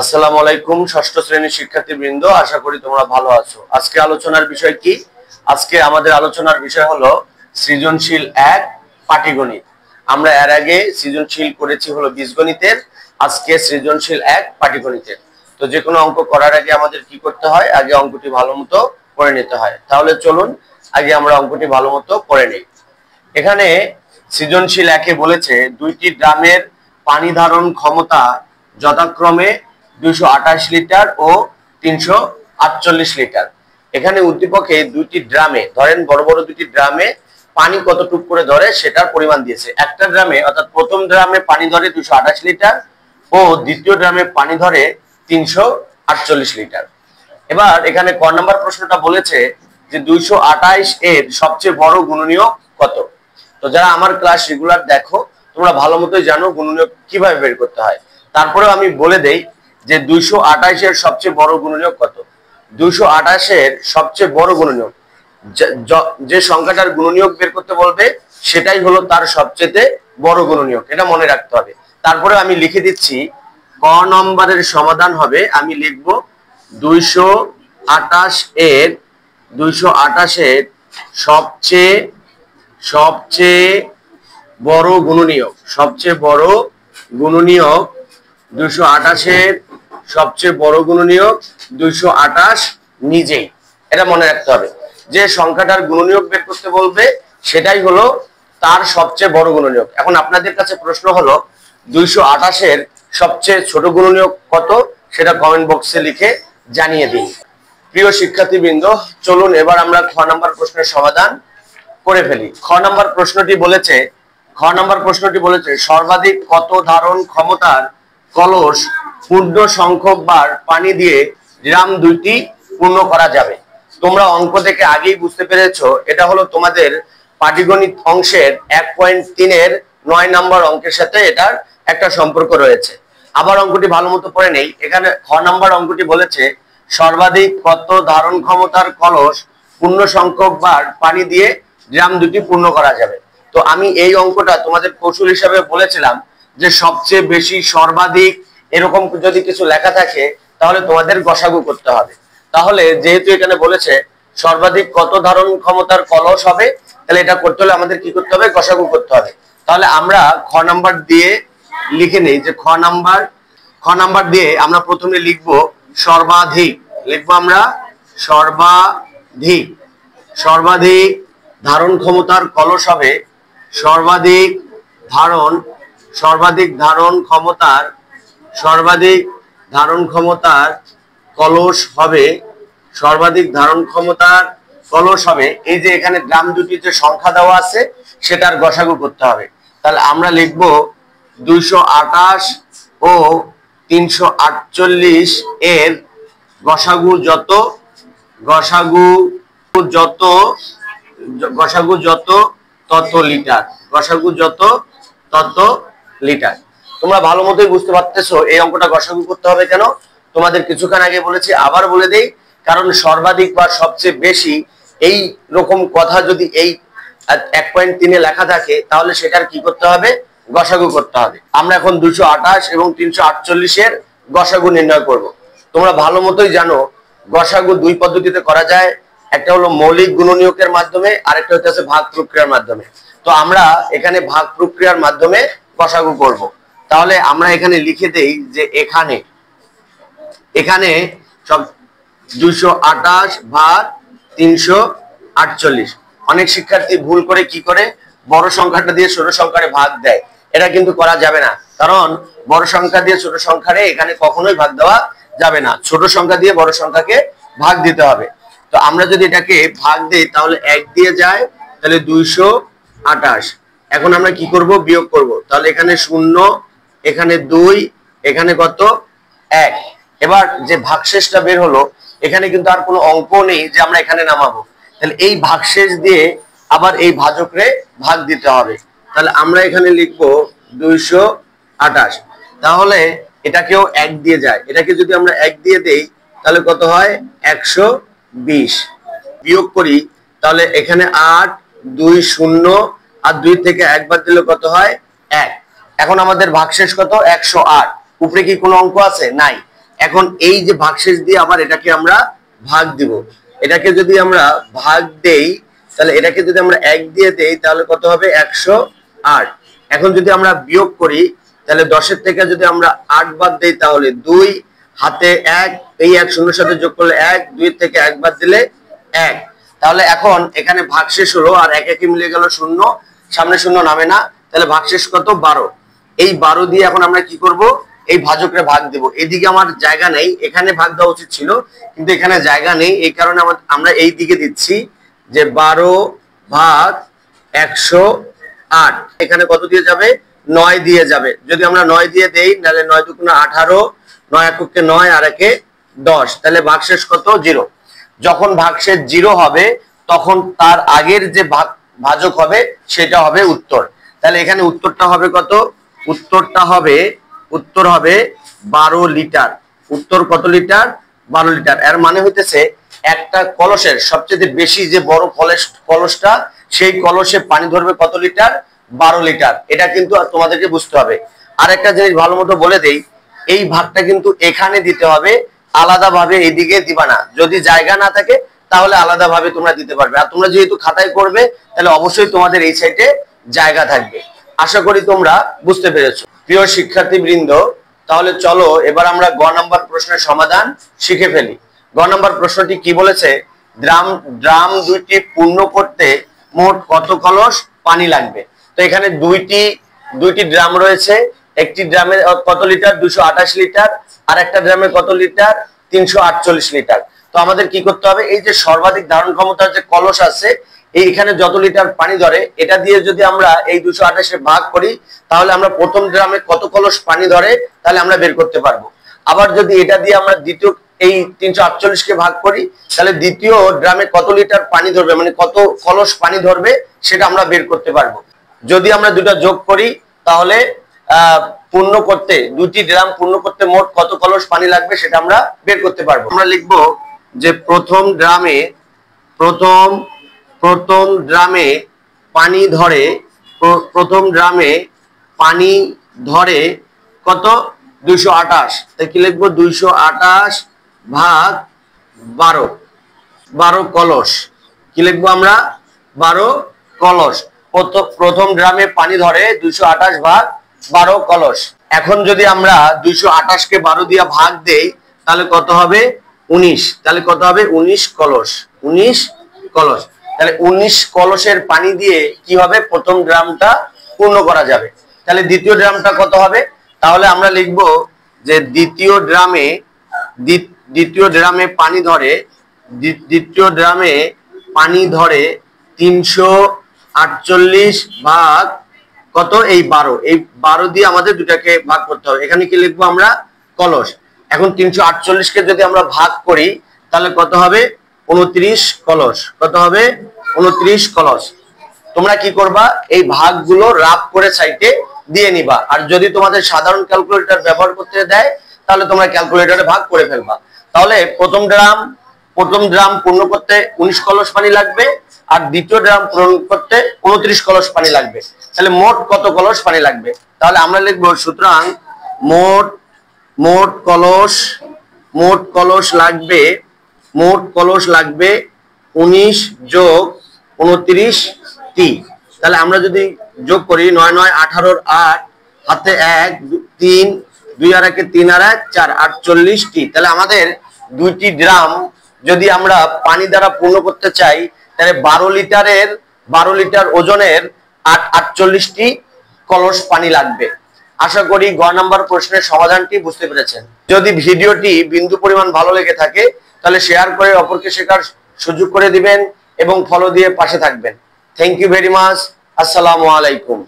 আসসালামু আলাইকুম ষষ্ঠ শ্রেণীর শিক্ষার্থীবৃন্দ, আশা করি তোমরা ভালো আছো। আজকে আলোচনার বিষয় কি? আজকে আমাদের আলোচনার বিষয় হলো সৃজনশীল 1 পাটিগণিত। আমরা এর আগে সৃজনশীল করেছি হলো বীজগণিতের, আজকে সৃজনশীল 1 পাটিগণিতের। তো যে কোনো অঙ্ক করার আগে আমাদের কি করতে হয়? আগে অঙ্কটি ভালোমতো করে নিতে হয়। তাহলে চলুন আগে আমরা অঙ্কটি ভালোমতো করে নেই। এখানে সৃজনশীল 1-এ বলেছে দুইটি ড্রামের পানি ধারণ ক্ষমতা যথাক্রমে 228 লিটার ও 348 লিটার। এখানে উদ্দীপকে দুইটি ড্রামে, ধরেন বড় বড় দুইটি ড্রামে পানি কতটুক করে ধরে সেটার পরিমাণ দিয়েছে। একটা ড্রামে অর্থাৎ প্রথম ড্রামে পানি ধরে 228 লিটার ও দ্বিতীয় ড্রামে পানি ধরে 348 লিটার। এবার এখানে ক নাম্বার প্রশ্নটা বলেছে যে 228 এর সবচেয়ে বড় গুণনীয়ক কত? তো যারা আমার ক্লাস রেগুলার দেখো তোমরা ভালো মতোই জানো গুণনীয়ক কিভাবে বের করতে হয়। তারপরেও আমি বলে দেই যে 228 এর সবচেয়ে বড় গুণনীয়ক কত। 228 এর সবচেয়ে বড় গুণনীয়ক, যে সংখ্যাটার গুণনীয়ক বের করতে বলবে সেটাই হলো তার সবচেয়ে বড় গুণনীয়ক, এটা মনে রাখতে হবে। তারপরে আমি লিখে দিচ্ছি ক নম্বরের সমাধান হবে, আমি লিখব 228 এর সবচেয়ে বড় গুণনীয়ক, সবচেয়ে বড় গুণনীয়ক 228 এর সবচেয়ে বড় গুণনীয়ক 228 নিজেই, এটা মনে রাখতে হবে। যে সংখ্যাটার গুণনীয়ক বের করতে বলবে সেটাই হলো তার সবচেয়ে বড় গুণনীয়ক। এখন আপনাদের কাছে প্রশ্ন হলো 228 এর সবচেয়ে ছোট গুণনীয়ক কত, সেটা কমেন্ট বক্সে লিখে জানিয়ে দিন। প্রিয় শিক্ষার্থীবৃন্দ, চলুন এবার আমরা খ নম্বর প্রশ্নের সমাধান করে ফেলি। খ নম্বর প্রশ্নটি বলেছে সর্বাধিক কত ধারণ ক্ষমতার কলস পূর্ণ সংখ্যক বার পানি দিয়ে ড্রাম দুইটি পূর্ণ করা যাবে। তোমরা অঙ্ক দেখে আগেই বুঝতে পেরেছো এটা হলো তোমাদের পাটিগণিত অংশের 1.3 এর 9 নম্বর অঙ্কের সাথে এটার একটা সম্পর্ক রয়েছে। আবার অঙ্কটি ভালো মতো পড়ে নেই। এখানে খ নম্বর অঙ্কটি বলেছে সর্বাধিক কত ধারণ ক্ষমতার কলস পূর্ণ সংখ্যক বার পানি দিয়ে ড্রাম দুটি পূর্ণ করা যাবে। তো আমি এই অঙ্কটা তোমাদের কৌশল হিসাবে বলেছিলাম যে সবচেয়ে বেশি, সর্বাধিক এরকম যদি কিছু লেখা থাকে তাহলে তোমাদের গসাগু করতে হবে। তাহলে যেহেতু এখানে বলেছে সর্বাধিক কত ধারণ ক্ষমতার কলস হবে, তাহলে এটা করতে হলে আমাদের কি করতে হবে? গসাগু করতে হবে। তাহলে আমরা খ নাম্বার দিয়ে লিখে নেই যে খ নাম্বার দিয়ে আমরা প্রথমে লিখব সর্বাধিক, লিখবো আমরা সর্বাধিক ধারণ ক্ষমতার কলস হবে, সর্বাধিক ধারণ ক্ষমতার কলস হবে, এই যে এখানে ড্রাম দুটি যে সংখ্যা দেওয়া আছে সেটার গসাগু করতে হবে। তাহলে আমরা লিখব 228 ও 348 এর গসাগু যত তত লিটার। তোমরা ভালো মতোই বুঝতে পারতেছো এই অঙ্কটা গসাগু করতে হবে কেন। তোমাদের কিছুক্ষণ আগে বলেছি, আবার বলে দেই, কারণ সর্বাধিক বা সবচেয়ে বেশি এই রকম কথা যদি এই 1.3 এ লেখা থাকে তাহলে সেটার কি করতে হবে? গসাগু করতে হবে। আমরা এখন 228 এবং 348 এর গসাগু নির্ণয় করব। তোমরা ভালো মতোই জানো গসাগু দুই পদ্ধতিতে করা যায়, একটা হলো মৌলিক গুণনীয়কের মাধ্যমে, আরেকটা হচ্ছে ভাগ প্রক্রিয়ার মাধ্যমে। তো আমরা এখানে ভাগ প্রক্রিয়ার মাধ্যমে গসাগু করব। তাহলে আমরা এখানে লিখে দেই যে এখানে সব 228 ভাগ 348। অনেক শিক্ষার্থী ভুল করে কি করে বড় সংখ্যাটা দিয়ে ছোট সংখ্যারে ভাগ দেয়, এটা কিন্তু করা যাবে না। কারণ বড় সংখ্যা দিয়ে ছোট সংখ্যারে এখানে কখনোই ভাগ দেওয়া যাবে না, ছোট সংখ্যা দিয়ে বড় সংখ্যাকে ভাগ দিতে হবে। তো আমরা যদি এটাকে ভাগ দিই তাহলে 1 দিয়ে যায়, তাহলে 228। এখন আমরা কি করব? বিয়োগ করব। তাহলে এখানে 0, এখানে 2, এখানে কত? 1। এবার যে ভাগশেষটা বের হলো, এখানে কিন্তু আর কোনো অঙ্ক নেই যে আমরা এখানে নামাবো। তাহলে এই ভাগশেষ দিয়ে আবার এই ভাজকরে ভাগ দিতে হবে। তাহলে আমরা এখানে লিখব 228। তাহলে এটাকেও 1 দিয়ে যায়, এটাকে যদি আমরা 1 দিয়ে দেই তাহলে কত হয়? 120। বিয়োগ করি তাহলে এখানে 8, 2 0 আর 2 থেকে 1 বাদ দিলে কত হয়? 1। এখন আমাদের ভাগশেষ কত? 108। উপরে কি কোনো অঙ্ক আছে? নাই। এখন এই যে ভাগশেষ দিয়ে আবার এটাকে আমরা ভাগ দিব। এটাকে যদি আমরা ভাগ দেই তাহলে এটাকে যদি আমরা 1 দিয়ে দেই তাহলে কত হবে 108। এখন যদি আমরা বিয়োগ করি তাহলে 10 এর থেকে যদি আমরা 8 বাদ দেই তাহলে 2, হাতে 1, এই 1 শূন্যের সাথে যোগ করলে 1, 2 থেকে 1 বাদ দিলে 1। তাহলে এখন এখানে ভাগশেষ হলো আর 1 1 মিলে গেল 0, সামনে 0 নামে না, তাহলে ভাগশেষ কত 12। এই 12 দিয়ে এখন আমরা কি করব, এই ভাজকরে ভাগ দেব। এদিকে আমার জায়গা নেই, এখানে ভাগ দেওয়া উচিত ছিল কিন্তু এখানে জায়গা নেই, এই কারণে আমরা এই দিকে দিচ্ছি যে 12 ভাগ 108। এখানে কত দিয়ে যাবে 9 দিয়ে যাবে। যদি আমরা 9 দিয়ে দেই তাহলে 9 দুগুণে 18, 9 এককে 9 আর একে 10, তাহলে ভাগশেষ কত 0। যখন ভাগশেষ 0 হবে তখন তার আগের যে ভাজক হবে সেটা হবে উত্তর। তাহলে এখানে উত্তরটা হবে কত, উত্তর হবে 12 লিটার। উত্তর কত লিটার, 12 লিটার। এর মানে হইতেছে একটা কলসের সবচেয়ে বেশি যে বড় কলসটা সেই কলসে পানি ধরবে কত লিটার, 12 লিটার। এটা কিন্তু তোমাদেরকে বুঝতে হবে। আর একটা জিনিস ভালো মতো বলে দেই, এই ভাগটা কিন্তু এখানে দিতে হবে, আলাদাভাবে এইদিকে দিবা না। যদি জায়গা না থাকে তাহলে আলাদাভাবে তোমরা দিতে পারবে। আর তোমরা যেহেতু খাতায় করবে তাহলে অবশ্যই তোমাদের এই সাইডে জায়গা থাকবে। আশা করি তোমরা বুঝতে পেরেছো। প্রিয় শিক্ষার্থীবৃন্দ, তাহলে চলো এবার আমরা গ নাম্বার প্রশ্নের সমাধান শিখে ফেলি। গ নাম্বার প্রশ্নটি কি বলেছে, ড্রাম দুইটি পূর্ণ করতে মোট কত কলস পানি লাগবে। তো এখানে দুইটি ড্রাম রয়েছে। একটি ড্রামে কত লিটার, 228 লিটার, আর একটা ড্রামে কত লিটার, 348 লিটার। তো আমাদের কি করতে হবে, এই যে সর্বাধিক ধারণ ক্ষমতার যে কলস আছে এইখানে যত লিটার পানি ধরে এটা দিয়ে যদি আমরা এই 228 ভাগ করি তাহলে আমরা প্রথম ড্রামে কত কলস পানি ধরে তাহলে আমরা বের করতে পারবো। আবার যদি এটা দিয়ে আমরা দ্বিতীয় এই 348 কে ভাগ করি তাহলে দ্বিতীয় ড্রামে কত লিটার পানি ধরবে, মানে কত কলস পানি ধরবে সেটা আমরা বের করতে পারবো। যদি আমরা দুটো যোগ করি তাহলে পূর্ণ করতে, দুটি ড্রাম পূর্ণ করতে মোট কত কলস পানি লাগবে সেটা আমরা বের করতে পারবো। আমরা লিখবো যে প্রথম ড্রামে পানি ধরে কত 228। তাই কি লিখবো, 228 ভাগ 12 কলস। কি লিখবো আমরা, 12 কলস। প্রথম ড্রামে পানি ধরে 228 ভাগ 12 কলস। এখন যদি আমরা 228 কে 12 দিয়ে ভাগ দেই তাহলে কত হবে 19। তাহলে কত হবে 19 কলস। 19 কলস। তাহলে 19 কলসের পানি দিয়ে কি হবে, প্রথম ড্রামটা পূর্ণ করা যাবে। তাহলে দ্বিতীয় ড্রামটা কত হবে, তাহলে আমরা লিখব যে দ্বিতীয় ড্রামে পানি ধরে 348 ভাগ কত, এই 12। এই 12 দিয়ে আমাদের দুটাকে ভাগ করতে হবে। এখানে কি লিখবো আমরা, কলস। এখন 348 কে যদি আমরা ভাগ করি তাহলে কত হবে 29 কলস। কত হবে 29 কলস। তোমরা কি করবা, এই ভাগগুলো রাফ করে সাইডে দিয়ে নিবা। আর যদি তোমাদের সাধারণ ক্যালকুলেটর ব্যবহার করতে দেয় তাহলে তোমরা ক্যালকুলেটরে ভাগ করে ফেলবা। তাহলে প্রথম ড্রাম পূর্ণ করতে 19 কলস পানি লাগবে আর দ্বিতীয় ড্রাম পূরণ করতে 29 কলস পানি লাগবে। তাহলে মোট কত কলস পানি লাগবে, তাহলে আমরা লিখবো সুতরাং মোট কলস লাগবে 19 যোগ 29 টি। তাহলে আমরা যদি যোগ করি 9 9 18 8, হাতে 1 3, 2 আর 1 3 আর 1 4, 48 টি। তাহলে আমাদের দুইটি ড্রাম যদি আমরা পানি দ্বারা পূর্ণ করতে চাই তাহলে 12 লিটার ওজনের 48 টি কলস পানি লাগবে। আশা করি গ নাম্বার প্রশ্নের সমাধানটি বুঝতে পেরেছেন। যদি ভিডিওটি বিন্দু পরিমাণ ভালো লেগে থাকে তাহলে শেয়ার করে অপরকে শেখার সুযোগ করে দিবেন এবং ফলো দিয়ে পাশে থাকবেন। Thank you very much. আসসালামু আলাইকুম।